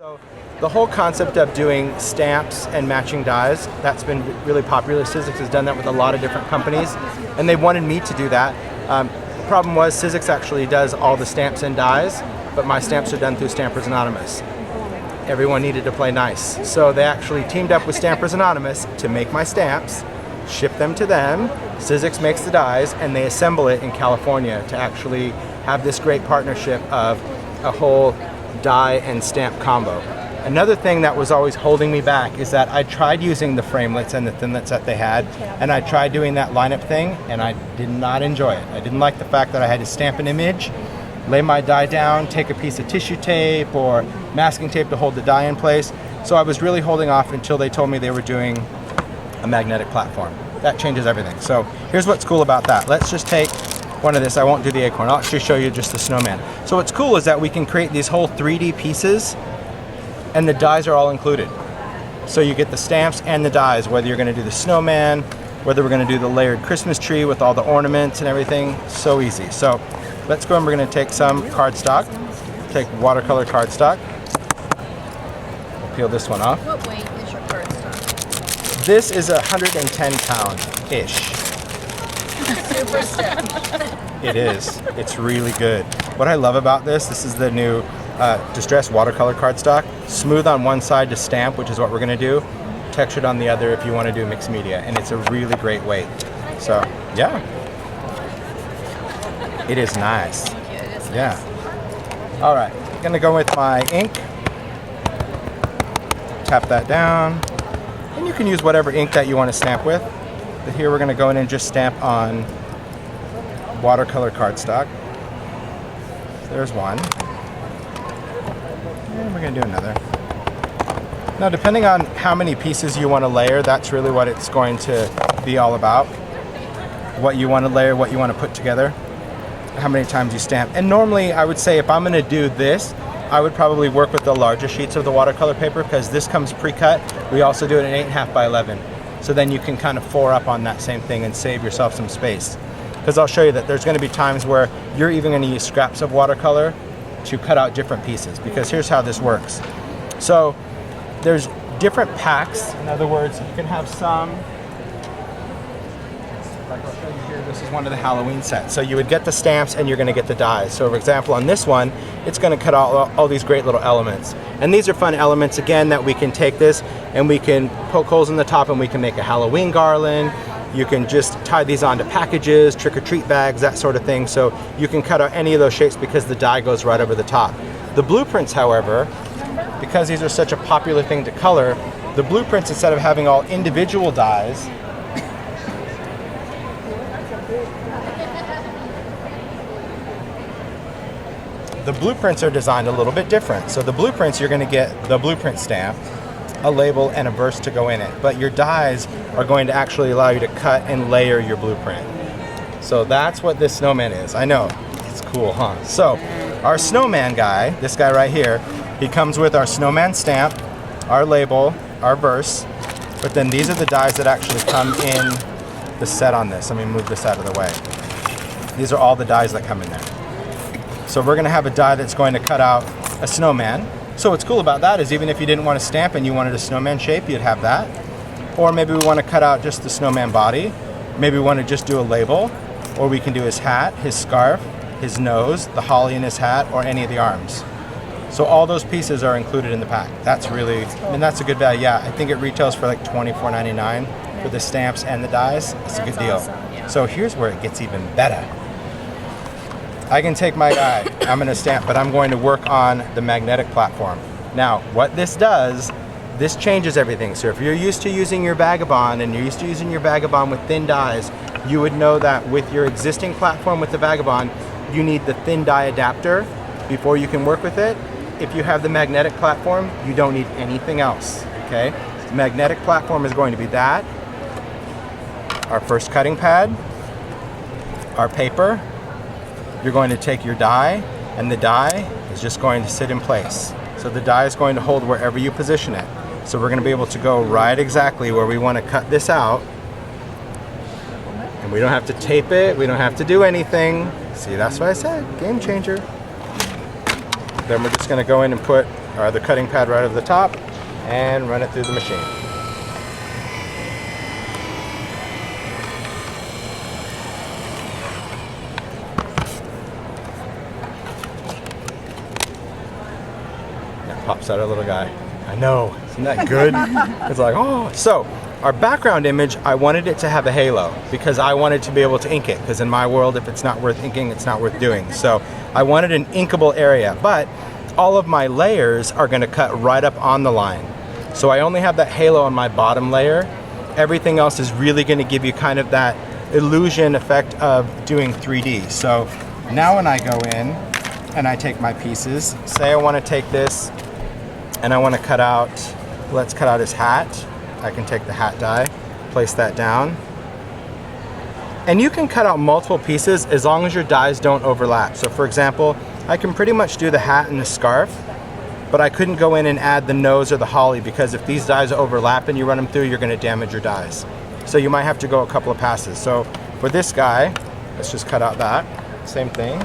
So the whole concept of doing stamps and matching dies, that's been really popular. Sizzix has done that with a lot of different companies, and they wanted me to do that. The problem was Sizzix actually does all the stamps and dies, but my stamps are done through Stampers Anonymous. Everyone needed to play nice, so they actually teamed up with Stampers Anonymous to make my stamps, ship them to them. Sizzix makes the dies, and they assemble it in California to actually have this great partnership of a whole die and stamp combo. Another thing that was always holding me back is that I tried using the framelits and the thinlits that they had, and I tried doing that lineup thing, and I did not enjoy it. I didn't like the fact that I had to stamp an image, lay my die down, take a piece of tissue tape or masking tape to hold the die in place. So I was really holding off until they told me they were doing a magnetic platform. That changes everything. So here's what's cool about that. Let's just take one of this. I won't do the acorn. I'll actually show you just the snowman. So what's cool is that we can create these whole 3D pieces, and the dies are all included. So you get the stamps and the dies, whether you're going to do the snowman, whether we're going to do the layered Christmas tree with all the ornaments and everything. So easy. So let's go and we're going to take some cardstock. Take watercolor cardstock. We'll peel this one off. What weight is your cardstock? This is 110 pound-ish. Super stiff. It is. It's really good. What I love about this is the new distressed watercolor cardstock. Smooth on one side to stamp, which is what we're going to do. Textured on the other if you want to do mixed media. And it's a really great weight. So, yeah. It is nice. Thank you. It is nice. Yeah. All right. I'm going to go with my ink. Tap that down. And you can use whatever ink that you want to stamp with. But here we're going to go in and just stamp on watercolor cardstock. There's one. And we're going to do another. Now, depending on how many pieces you want to layer, that's really what it's going to be all about. What you want to layer, what you want to put together, how many times you stamp. And normally, I would say if I'm going to do this, I would probably work with the larger sheets of the watercolor paper because this comes pre-cut. We also do it in 8.5 by 11. So then you can kind of 4 up on that same thing and save yourself some space. Because I'll show you that there's going to be times where you're even going to use scraps of watercolor to cut out different pieces. Because here's how this works. So there's different packs. In other words, you can have some, like I'll show you here, this is one of the Halloween sets. So you would get the stamps and you're going to get the dies. So for example, on this one, it's going to cut out all these great little elements. And these are fun elements, again, that we can take this and we can poke holes in the top and we can make a Halloween garland. You can just tie these onto packages, trick-or-treat bags, that sort of thing. So you can cut out any of those shapes because the die goes right over the top. The blueprints, however, because these are such a popular thing to color, the blueprints, instead of having all individual dies, the blueprints are designed a little bit different. So the blueprints, you're going to get the blueprint stamp, a label, and a verse to go in it. But your dies are going to actually allow you to cut and layer your blueprint. So that's what this snowman is. I know, it's cool, huh? So our snowman guy, this guy right here, he comes with our snowman stamp, our label, our verse, but then these are the dies that actually come in the set on this. Let me move this out of the way. These are all the dies that come in there. So we're going to have a die that's going to cut out a snowman. So what's cool about that is even if you didn't want to stamp and you wanted a snowman shape, you'd have that. Or maybe we want to cut out just the snowman body. Maybe we want to just do a label. Or we can do his hat, his scarf, his nose, the holly in his hat, or any of the arms. So all those pieces are included in the pack. That's really, I mean, that's a good value. Yeah, I think it retails for like $24.99 for the stamps and the dies. It's a good deal. Awesome, yeah. So here's where it gets even better. I can take my die, I'm going to stamp, but I'm going to work on the magnetic platform. Now, what this does, this changes everything. So if you're used to using your Vagabond and you're used to using your Vagabond with thin dies, you would know that with your existing platform with the Vagabond, you need the thin die adapter before you can work with it. If you have the magnetic platform, you don't need anything else, okay? The magnetic platform is going to be that, our first cutting pad, our paper. You're going to take your die, and the die is just going to sit in place. So the die is going to hold wherever you position it. So we're going to be able to go right exactly where we want to cut this out. And we don't have to tape it, we don't have to do anything. See, that's what I said, game changer. Then we're just going to go in and put or the cutting pad right over the top, and run it through the machine. That pops out our little guy. I know, isn't that good? It's like, oh. So our background image, I wanted it to have a halo because I wanted to be able to ink it, because in my world, if it's not worth inking, it's not worth doing. So I wanted an inkable area, but all of my layers are going to cut right up on the line. So I only have that halo on my bottom layer. Everything else is really going to give you kind of that illusion effect of doing 3D. So now when I go in and I take my pieces, say I want to take this and I want to cut out, let's cut out his hat. I can take the hat die, place that down. And you can cut out multiple pieces as long as your dies don't overlap. So for example, I can pretty much do the hat and the scarf, but I couldn't go in and add the nose or the holly, because if these dies overlap and you run them through, you're going to damage your dies. So you might have to go a couple of passes. So for this guy, let's just cut out that. Same thing.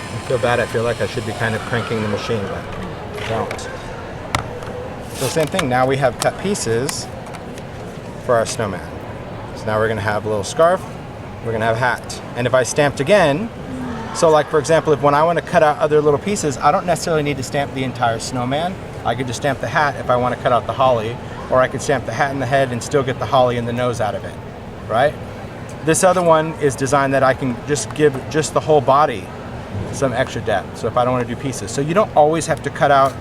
I feel bad. I feel like I should be kind of cranking the machine, but I don't. So same thing. Now we have cut pieces for our snowman. So now we're going to have a little scarf. We're going to have a hat. And if I stamped again, so like for example, if when I want to cut out other little pieces, I don't necessarily need to stamp the entire snowman. I could just stamp the hat if I want to cut out the holly, or I could stamp the hat and the head and still get the holly and the nose out of it, right? This other one is designed that I can just give just the whole body some extra depth. So if I don't want to do pieces. So you don't always have to cut out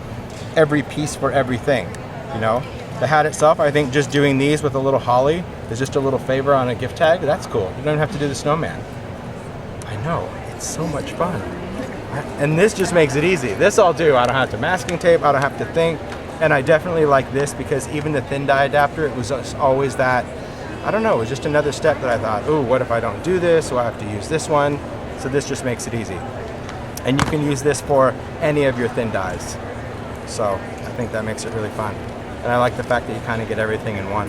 every piece for everything, you know? The hat itself, I think just doing these with a little holly is just a little favor on a gift tag. That's cool. You don't have to do the snowman. I know, it's so much fun. And this just makes it easy. This I'll do. I don't have to masking tape. I don't have to think. And I definitely like this because even the thin die adapter, it was always that, I don't know, it was just another step that I thought, ooh, what if I don't do this? So I have to use this one. So this just makes it easy. And you can use this for any of your thin dies. So I think that makes it really fun. And I like the fact that you kind of get everything in one.